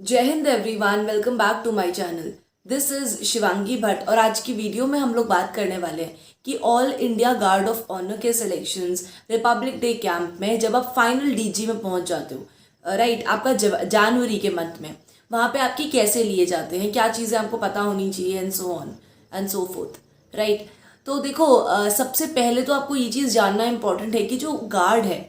जय Hind everyone, welcome back to my channel. This is Shivangi Bhatt और आज की वीडियो में हम लोग बात करने वाले हैं कि all India guard of honour के सिलेक्शंस रिपब्लिक डे कैंप में जब आप फाइनल डीजी में पहुंच जाते हो, राइट, आपका जनवरी के मंथ में वहाँ पे आपकी कैसे लिए जाते हैं, क्या चीज़ें आपको पता होनी चाहिए and so on and so fourth, right. तो देखो, सबसे पहले तो आपको ये चीज़ जानना इंपॉर्टेंट है कि जो गार्ड है,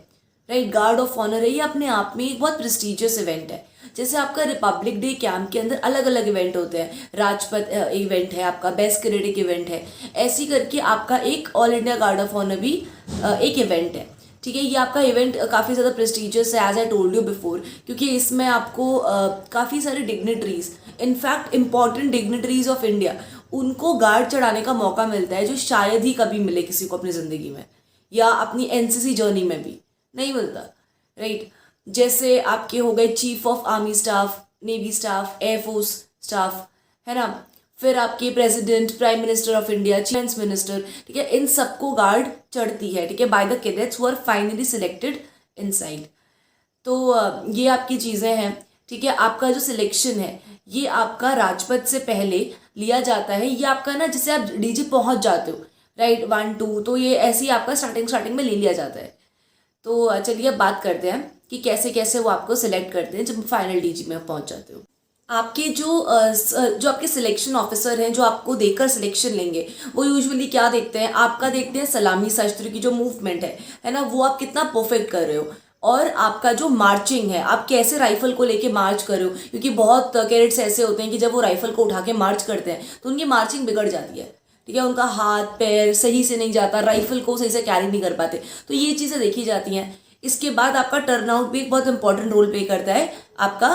राइट, गार्ड ऑफ ऑनर है, ये अपने आप में एक बहुत प्रेस्टिजियस इवेंट है। जैसे आपका रिपब्लिक डे कैंप के अंदर अलग अलग इवेंट होते हैं, राजपथ इवेंट है, आपका बेस्ट क्रेडिट इवेंट है, ऐसी करके आपका एक all India guard of honour भी एक इवेंट है। ठीक है, ये आपका इवेंट काफ़ी ज़्यादा प्रेस्टिजियस है, as I told you before, क्योंकि इसमें आपको काफ़ी सारे dignitaries, in fact important dignitaries of India, उनको गार्ड चढ़ाने का मौका मिलता है जो शायद ही कभी मिले किसी को अपनी ज़िंदगी में या अपनी एनसीसी जर्नी में भी नहीं मिलता, राइट। जैसे आपके हो गए chief of army staff, navy staff, air force staff, है ना, फिर आपके president, prime minister of India, defence minister, ठीक है, इन सबको गार्ड चढ़ती है, ठीक है, by the cadets who are finally selected inside. तो ये आपकी चीज़ें हैं, ठीक है। आपका जो सिलेक्शन है ये आपका राजपथ से पहले लिया जाता है, ये आपका ना, जैसे आप डीजी पहुंच जाते हो, राइट, 1 2, तो ये ऐसे ही आपका स्टार्टिंग में ले लिया जाता है। तो चलिए अब बात करते हैं कि कैसे कैसे वो आपको सिलेक्ट करते हैं जब फाइनल डीजी में पहुंच जाते हो। आपके जो आपके सिलेक्शन ऑफिसर हैं, जो आपको देखकर सिलेक्शन लेंगे, वो यूजुअली क्या देखते हैं, आपका देखते हैं सलामी शस्त्र की जो मूवमेंट है ना, वो आप कितना परफेक्ट कर रहे हो, और आपका जो मार्चिंग है, आप कैसे राइफल को लेके मार्च कर रहे हो, क्योंकि बहुत कैडेट्स ऐसे होते हैं कि जब वो राइफल को उठा के मार्च करते हैं तो उनकी मार्चिंग बिगड़ जाती है, ठीक है, उनका हाथ पैर सही से नहीं जाता, राइफल को सही से कैरी नहीं कर पाते, तो ये चीज़ें देखी जाती हैं। इसके बाद आपका टर्नआउट भी एक बहुत इंपॉर्टेंट रोल प्ले करता है आपका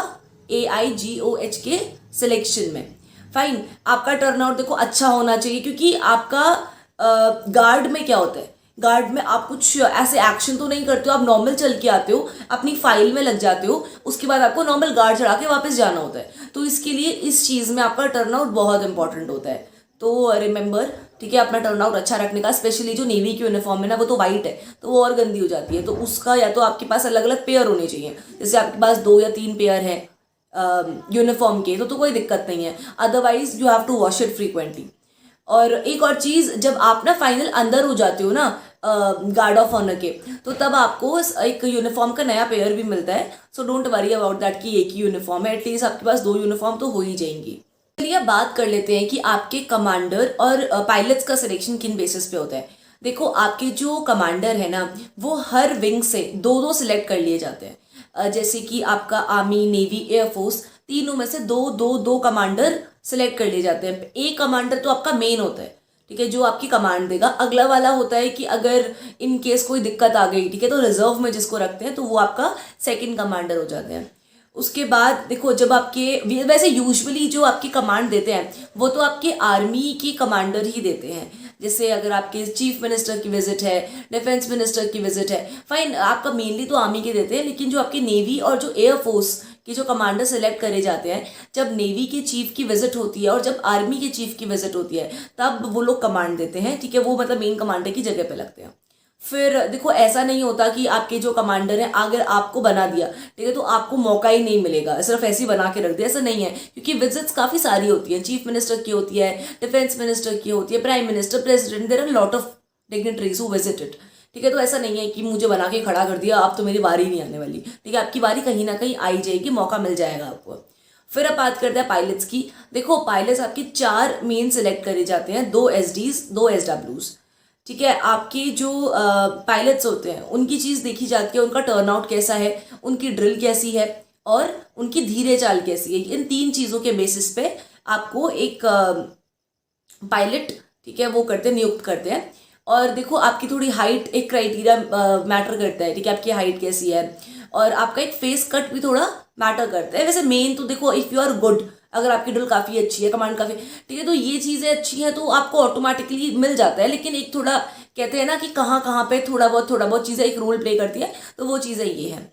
AIGOH के सिलेक्शन में। फाइन, आपका टर्नआउट देखो अच्छा होना चाहिए, क्योंकि आपका गार्ड में क्या होता है, गार्ड में आप कुछ ऐसे एक्शन तो नहीं करते हो, आप नॉर्मल चल के आते हो, अपनी फाइल में लग जाते हो, उसके बाद आपको नॉर्मल गार्ड चढ़ा के वापस जाना होता है। तो इसके लिए इस चीज़ में आपका टर्नआउट बहुत इंपॉर्टेंट होता है। तो रिमेंबर, ठीक है, अपना टर्नआउट अच्छा रखने का, स्पेशली जो नेवी की यूनिफॉर्म है ना, वो तो वाइट है, तो वो और गंदी हो जाती है, तो उसका या तो आपके पास अलग अलग पेयर होने चाहिए, जैसे आपके पास 2 या 3 पेयर है यूनिफॉर्म के, तो कोई दिक्कत नहीं है, otherwise you have to wash it frequently. और एक और चीज़, जब आप ना फाइनल अंदर हो जाते हो ना गार्ड ऑफ ऑनर के, तो तब आपको एक यूनिफॉर्म का नया पेयर भी मिलता है। So don't worry about that कि एक ही यूनिफॉर्म है, एटलीस्ट आपके पास 2 यूनिफॉर्म तो हो ही जाएंगी। चलिए बात कर लेते हैं कि आपके कमांडर और पायलट्स का सिलेक्शन किन बेसिस पे होता है। देखो, आपके जो कमांडर है ना, वो हर विंग से 2 2 सिलेक्ट कर लिए जाते हैं। जैसे कि आपका आर्मी, नेवी, एयरफोर्स, तीनों में से 2 2 2 कमांडर सिलेक्ट कर लिए जाते हैं। एक कमांडर तो आपका मेन होता है, ठीक है, जो आपकी कमांड देगा। अगला वाला होता है कि अगर इन केस कोई दिक्कत आ गई, ठीक है, तो रिजर्व में जिसको रखते हैं, तो वो आपका सेकंड कमांडर हो जाते हैं। उसके बाद देखो, जब आपके वैसे यूजुअली जो आपकी कमांड देते हैं वो तो आपके आर्मी की कमांडर ही देते हैं। जैसे अगर आपके चीफ मिनिस्टर की विजिट है, डिफेंस मिनिस्टर की विजिट है, फाइन, आपका मेनली तो आर्मी के देते हैं, लेकिन जो आपकी नेवी और जो एयरफोर्स के जो कमांडर सेलेक्ट करे जाते हैं, जब नेवी के चीफ की विजिट होती है और जब आर्मी के चीफ की विजिट होती है, तब वो लोग कमांड देते हैं, ठीक है, वो मतलब मेन कमांडर की जगह पे लगते हैं। फिर देखो, ऐसा नहीं होता कि आपके जो कमांडर हैं अगर आपको बना दिया, ठीक है, तो आपको मौका ही नहीं मिलेगा, सिर्फ ऐसे ही बना के रख दिया, ऐसा नहीं है, क्योंकि विजिट्स काफ़ी सारी होती हैं, चीफ मिनिस्टर की होती है, डिफेंस मिनिस्टर की होती है, prime minister, president, there are lot of dignitaries who visited, ठीक है। तो ऐसा नहीं है कि मुझे बना के खड़ा कर दिया, अब तो मेरी बारी नहीं आने वाली, ठीक है, आपकी बारी कहीं ना कहीं आई जाएगी, मौका मिल जाएगा आपको। फिर अब बात करते हैं पायलट्स की। देखो, पायलट्स आपके 4 मेन सेलेक्ट करे जाते हैं, 2 SDs, 2 SWs, ठीक है। आपके जो पायलट्स होते हैं उनकी चीज़ देखी जाती है, उनका टर्नआउट कैसा है, उनकी ड्रिल कैसी है, और उनकी धीरे चाल कैसी है। इन 3 चीज़ों के बेसिस पे आपको एक पायलट, ठीक है, वो करते हैं, नियुक्त करते हैं। और देखो, आपकी थोड़ी हाइट एक क्राइटेरिया मैटर करता है, ठीक है, आपकी हाइट कैसी है, और आपका एक फेस कट भी थोड़ा मैटर करता है। वैसे मेन तो देखो, इफ़ यू आर गुड, अगर आपकी ड्रिल काफ़ी अच्छी है, कमांड काफ़ी, ठीक है, तो ये चीज़ें अच्छी हैं तो आपको ऑटोमेटिकली मिल जाता है। लेकिन एक थोड़ा कहते हैं ना कि कहाँ कहाँ पे थोड़ा बहुत चीज़ें एक रोल प्ले करती है, तो वो चीज़ें ये हैं।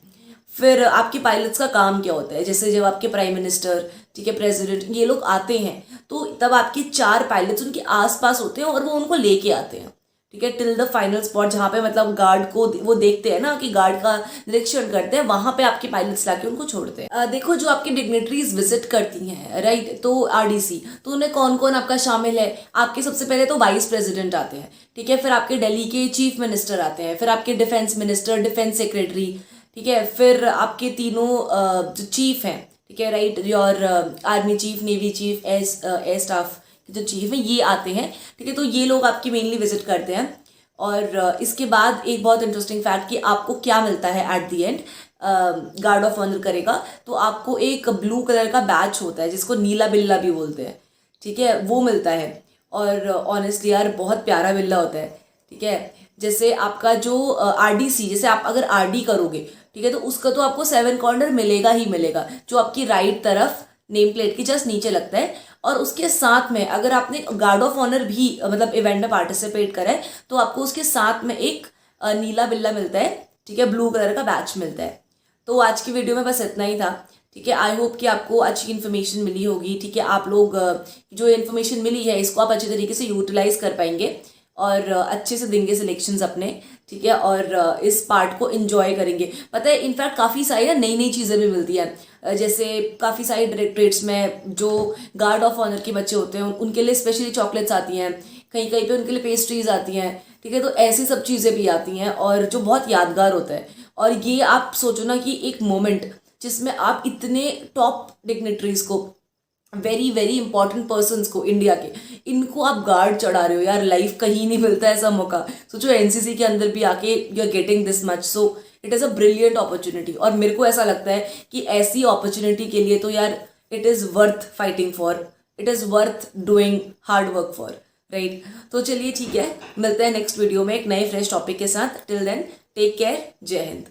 फिर आपके पायलट्स का काम क्या होता है, जैसे जब आपके प्राइम मिनिस्टर, ठीक है, प्रेसिडेंट, ये लोग आते हैं, तो तब आपके 4 पायलट्स उनके आसपास होते हैं और वो उनको लेके आते हैं, ठीक है, टिल द फाइनल स्पॉट, जहाँ पे मतलब गार्ड को वो देखते हैं ना कि गार्ड का निरीक्षण करते हैं, वहां पे आपके पायलट्स लाके उनको छोड़ते हैं। देखो जो आपकी डिग्नेटरीज विजिट करती हैं राइट, तो आरडीसी, तो उन्हें कौन कौन आपका शामिल है? आपके सबसे पहले तो वाइस प्रेसिडेंट आते हैं, ठीक है, फिर आपके दिल्ली के चीफ मिनिस्टर आते हैं, फिर आपके डिफेंस मिनिस्टर, डिफेंस सेक्रेटरी, ठीक है, फिर आपके तीनों जो चीफ हैं, ठीक है right, your army chief, navy chief, air staff जो चीफ है ये आते हैं, ठीक है। तो ये लोग आपकी मेनली विजिट करते हैं। और इसके बाद एक बहुत इंटरेस्टिंग फैक्ट कि आपको क्या मिलता है at the end, guard of honour करेगा तो आपको एक ब्लू कलर का बैच होता है जिसको नीला बिल्ला भी बोलते हैं, ठीक है, वो मिलता है। और ऑनेस्टली यार बहुत प्यारा बिल्ला होता है, ठीक है। जैसे आपका जो आरडीसी, जैसे आप अगर आरडी करोगे, ठीक है, तो उसका तो आपको 7 कॉर्नर मिलेगा ही मिलेगा, जो आपकी राइट तरफ नेम प्लेट की जस्ट नीचे लगता है। और उसके साथ में अगर आपने गार्ड ऑफ ऑनर भी मतलब इवेंट में पार्टिसिपेट करा है तो आपको उसके साथ में एक नीला बिल्ला मिलता है, ठीक है, ब्लू कलर का बैच मिलता है। तो आज की वीडियो में बस इतना ही था, ठीक है। आई होप कि आपको अच्छी इन्फॉर्मेशन मिली होगी, ठीक है। आप लोग जो इन्फॉर्मेशन मिली है इसको आप अच्छे तरीके से यूटिलाइज कर पाएंगे और अच्छे से देंगे सिलेक्शंस अपने, ठीक है, और इस पार्ट को एंजॉय करेंगे। पता है इनफैक्ट काफ़ी सारी ना नई नई चीज़ें भी मिलती हैं, जैसे काफ़ी सारी डायरेक्टरेट्स में जो गार्ड ऑफ ऑनर के बच्चे होते हैं उनके लिए स्पेशली चॉकलेट्स आती हैं, कहीं कहीं पे उनके लिए पेस्ट्रीज आती हैं, ठीक है। तो ऐसी सब चीज़ें भी आती हैं और जो बहुत यादगार होता है। और ये आप सोचो ना कि एक मोमेंट जिसमें आप इतने टॉप डिग्नेटरीज को, वेरी वेरी इंपॉर्टेंट पर्सन्स को इंडिया के, इनको आप गार्ड चढ़ा रहे हो यार, लाइफ कहीं नहीं मिलता ऐसा मौका। सोचो एनसीसी के अंदर भी आके you are getting this much, so it is a brilliant opportunity. और मेरे को ऐसा लगता है कि ऐसी अपॉर्चुनिटी के लिए तो यार it is worth fighting for, it is worth doing hard work for, right. तो चलिए ठीक है, मिलते हैं नेक्स्ट वीडियो में एक नए फ्रेश टॉपिक के साथ। टिल देन टेक केयर, जय हिंद।